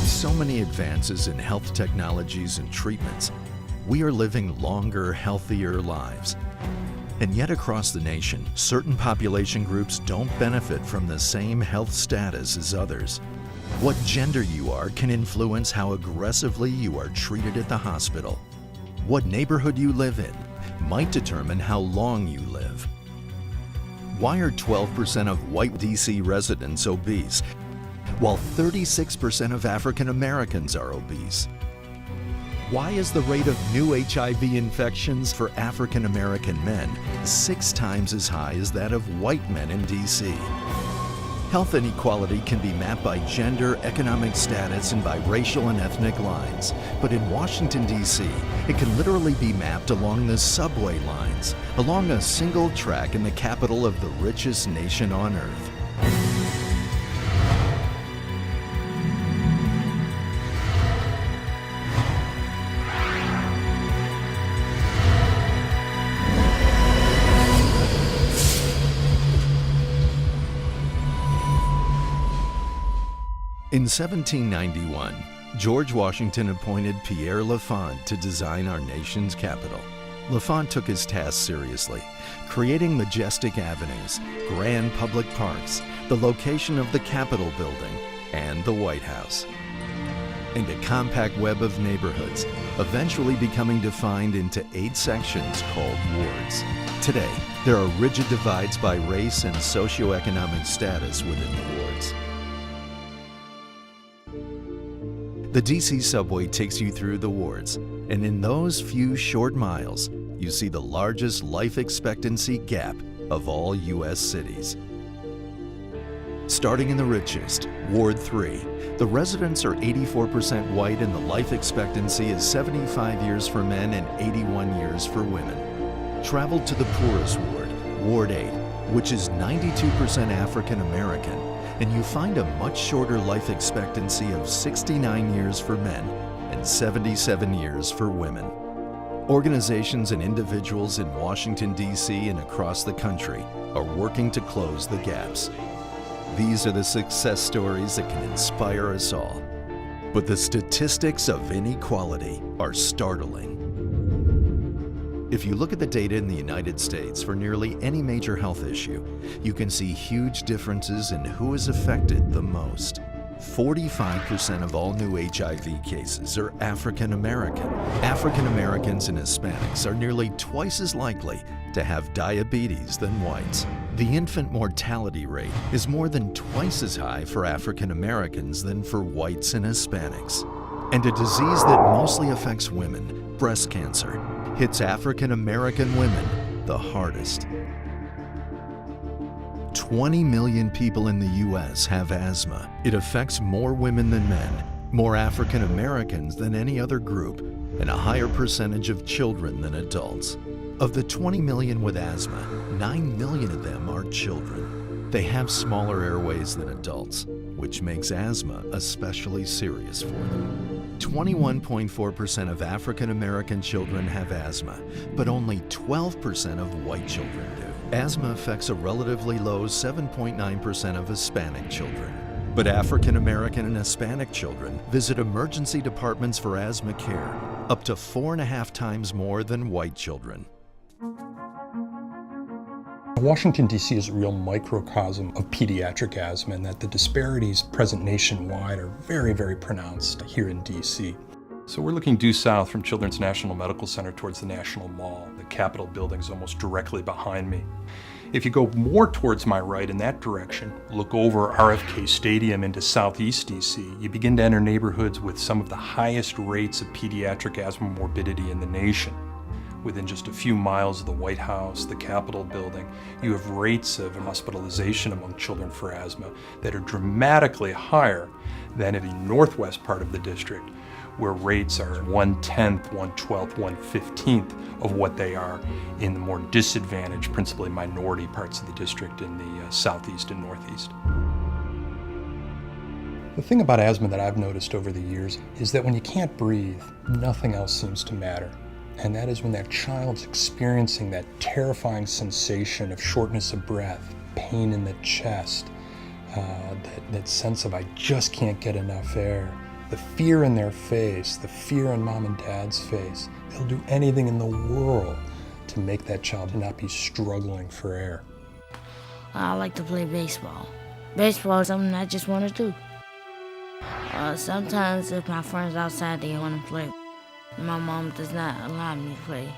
So many advances in health technologies and treatments, we are living longer, healthier lives. And yet across the nation, certain population groups don't benefit from the same health status as others. What gender you are can influence how aggressively you are treated at the hospital. What neighborhood you live in might determine how long you live. Why are 12% of white DC residents obese, while 36% of African Americans are obese? Why is the rate of new HIV infections for African American men 6 times as high as that of white men in DC? Health inequality can be mapped by gender, economic status, and by racial and ethnic lines. But in Washington, D.C., it can literally be mapped along the subway lines, along a single track in the capital of the richest nation on earth. In 1791, George Washington appointed Pierre L'Enfant to design our nation's capital. L'Enfant took his task seriously, creating majestic avenues, grand public parks, the location of the Capitol building, and the White House, and a compact web of neighborhoods, eventually becoming defined into 8 sections called wards. Today, there are rigid divides by race and socioeconomic status within the wards. The DC subway takes you through the wards, and in those few short miles, you see the largest life expectancy gap of all U.S. cities. Starting in the richest, Ward 3, the residents are 84% white and the life expectancy is 75 years for men and 81 years for women. Travel to the poorest ward, Ward 8, which is 92% African American, and you find a much shorter life expectancy of 69 years for men and 77 years for women. Organizations and individuals in Washington, D.C. and across the country are working to close the gaps. These are the success stories that can inspire us all. But the statistics of inequality are startling. If you look at the data in the United States for nearly any major health issue, you can see huge differences in who is affected the most. 45% of all new HIV cases are African American. African Americans and Hispanics are nearly twice as likely to have diabetes than whites. The infant mortality rate is more than twice as high for African Americans than for whites and Hispanics. And a disease that mostly affects women, breast cancer, hits African American women the hardest. 20 million people in the U.S. have asthma. It affects more women than men, more African Americans than any other group, and a higher percentage of children than adults. Of the 20 million with asthma, 9 million of them are children. They have smaller airways than adults, which makes asthma especially serious for them. 21.4% of African American children have asthma, but only 12% of white children do. Asthma affects a relatively low 7.9% of Hispanic children. But African American and Hispanic children visit emergency departments for asthma care up to 4.5 times more than white children. Washington, D.C. is a real microcosm of pediatric asthma, and that the disparities present nationwide are very, very pronounced here in D.C. So we're looking due south from Children's National Medical Center towards the National Mall. The Capitol building is almost directly behind me. If you go more towards my right in that direction, look over RFK Stadium into southeast D.C., you begin to enter neighborhoods with some of the highest rates of pediatric asthma morbidity in the nation. Within just a few miles of the White House, the Capitol building, you have rates of hospitalization among children for asthma that are dramatically higher than in the northwest part of the district, where rates are 1/10, 1/12, 1/15 of what they are in the more disadvantaged, principally minority parts of the district in the southeast and northeast. The thing about asthma that I've noticed over the years is that when you can't breathe, nothing else seems to matter. And that is when that child's experiencing that terrifying sensation of shortness of breath, pain in the chest, that sense of I just can't get enough air. The fear in their face, the fear in mom and dad's face, they'll do anything in the world to make that child not be struggling for air. I like to play baseball. Baseball is something I just want to do. Sometimes if my friends outside, they want to play. My mom does not allow me to play.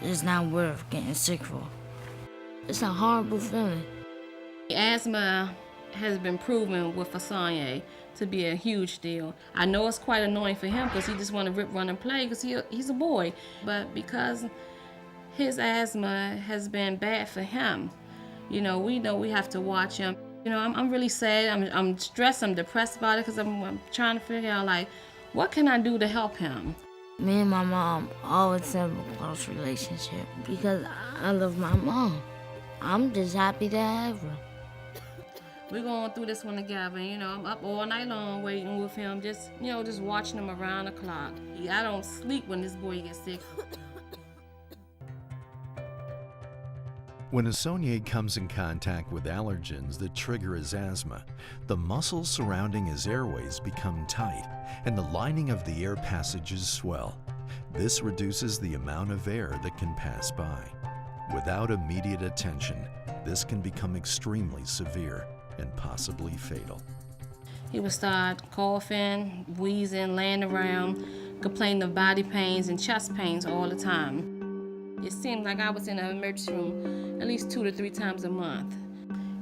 It's not worth getting sick for. It's a horrible feeling. Asthma has been proven with Asanya to be a huge deal. I know it's quite annoying for him because he just want to rip, run, and play because he's a boy. But because his asthma has been bad for him, we know we have to watch him. I'm really sad. I'm stressed. I'm depressed about it because I'm trying to figure out, like, what can I do to help him? Me and my mom always have a close relationship because I love my mom. I'm just happy to have her. We're going through this one together. I'm up all night long waiting with him, just watching him around the clock. I don't sleep when this boy gets sick. When a Saunier comes in contact with allergens that trigger his asthma, the muscles surrounding his airways become tight and the lining of the air passages swell. This reduces the amount of air that can pass by. Without immediate attention, this can become extremely severe and possibly fatal. He would start coughing, wheezing, laying around, complaining of body pains and chest pains all the time. It seemed like I was in an emergency room at least 2 to 3 times a month.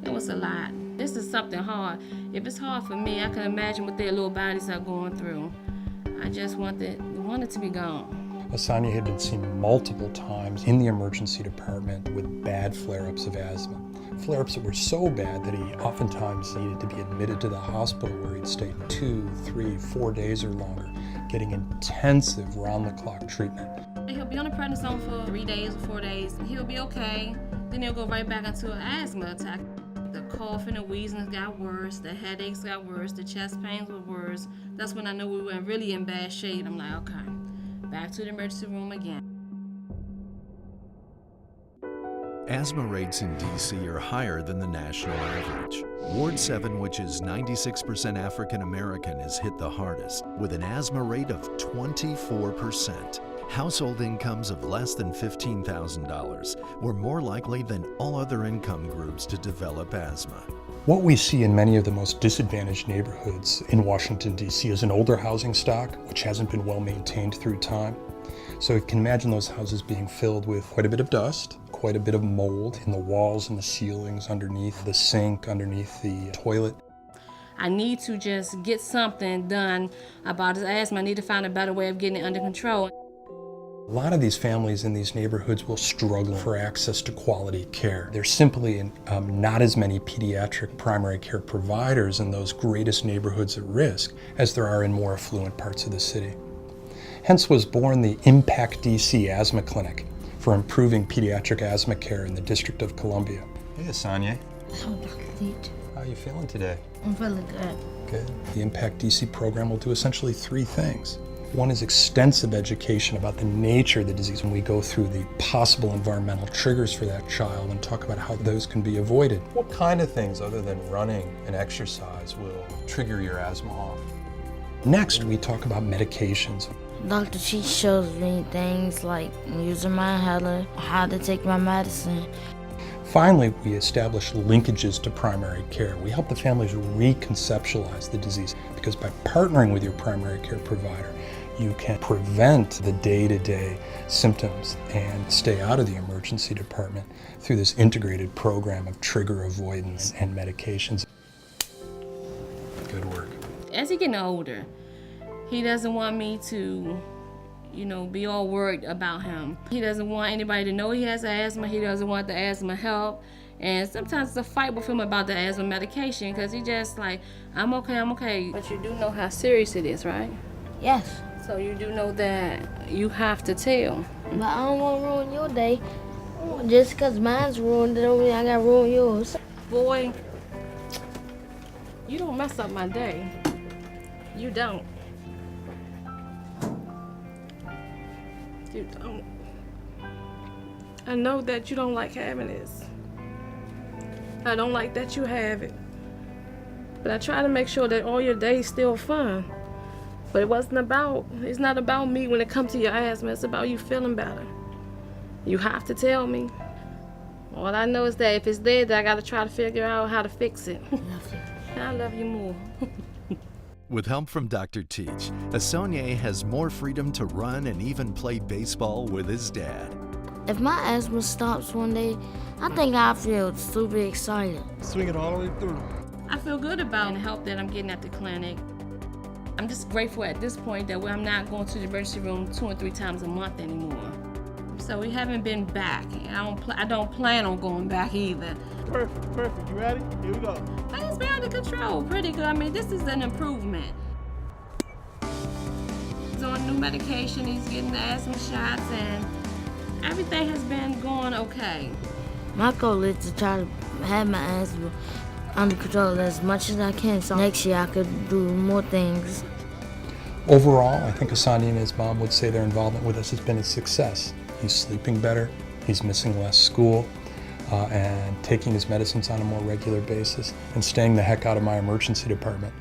It was a lot. This is something hard. If it's hard for me, I can imagine what their little bodies are going through. I just want it to be gone. Asanya had been seen multiple times in the emergency department with bad flare-ups of asthma. Flare-ups that were so bad that he oftentimes needed to be admitted to the hospital where he'd stay 2, 3, 4 days or longer, getting intensive round-the-clock treatment. He'll be on a prednisone for 3 days or 4 days. He'll be okay. Then he'll go right back into an asthma attack. The coughing and wheezing got worse. The headaches got worse. The chest pains were worse. That's when I knew we were really in bad shape. I'm like, okay, back to the emergency room again. Asthma rates in DC are higher than the national average. Ward 7, which is 96% African American, is hit the hardest, with an asthma rate of 24%. Household incomes of less than $15,000 were more likely than all other income groups to develop asthma. What we see in many of the most disadvantaged neighborhoods in Washington, D.C. is an older housing stock, which hasn't been well maintained through time. So you can imagine those houses being filled with quite a bit of dust, quite a bit of mold in the walls and the ceilings, underneath the sink, underneath the toilet. I need to just get something done about his asthma. I need to find a better way of getting it under control. A lot of these families in these neighborhoods will struggle for access to quality care. There's simply not as many pediatric primary care providers in those greatest neighborhoods at risk as there are in more affluent parts of the city. Hence was born the Impact DC Asthma Clinic for improving pediatric asthma care in the District of Columbia. Hey, Asanya. How are you feeling today? I'm feeling good. Good. The Impact DC program will do essentially 3 things. One is extensive education about the nature of the disease when we go through the possible environmental triggers for that child and talk about how those can be avoided. What kind of things other than running and exercise will trigger your asthma off? Next, we talk about medications. Dr. She shows me things like using my inhaler, how to take my medicine. Finally, we establish linkages to primary care. We help the families reconceptualize the disease because by partnering with your primary care provider, you can prevent the day-to-day symptoms and stay out of the emergency department through this integrated program of trigger avoidance and medications. Good work. As he getting older, he doesn't want me to, be all worried about him. He doesn't want anybody to know he has asthma. He doesn't want the asthma help. And sometimes it's a fight with him about the asthma medication because he just like, I'm okay. But you do know how serious it is, right? Yes, So you do know that you have to tell. but I don't want to ruin your day. Just because mine's ruined, don't mean I got to ruin yours. Boy, you don't mess up my day. You don't. You don't. I know that you don't like having this. I don't like that you have it. But I try to make sure that all your days still fun. But it's not about me when it comes to your asthma. It's about you feeling better. You have to tell me. All I know is that if it's there, that I got to try to figure out how to fix it. I love you more. With help from Dr. Teach, Asonye has more freedom to run and even play baseball with his dad. If my asthma stops one day, I think I feel super excited. Swing it all the way through. I feel good about the help that I'm getting at the clinic. I'm just grateful at this point that I'm not going to the emergency room 2 or 3 times a month anymore. So we haven't been back. I don't plan on going back either. Perfect. You ready? Here we go. But it's been under control, pretty good. I mean, this is an improvement. He's on new medication, he's getting the asthma shots, and everything has been going okay. My goal is to try to have my asthma under control as much as I can, so next year I could do more things. Overall, I think Asonye and his mom would say their involvement with us has been a success. He's sleeping better, he's missing less school, and taking his medicines on a more regular basis, and staying the heck out of my emergency department.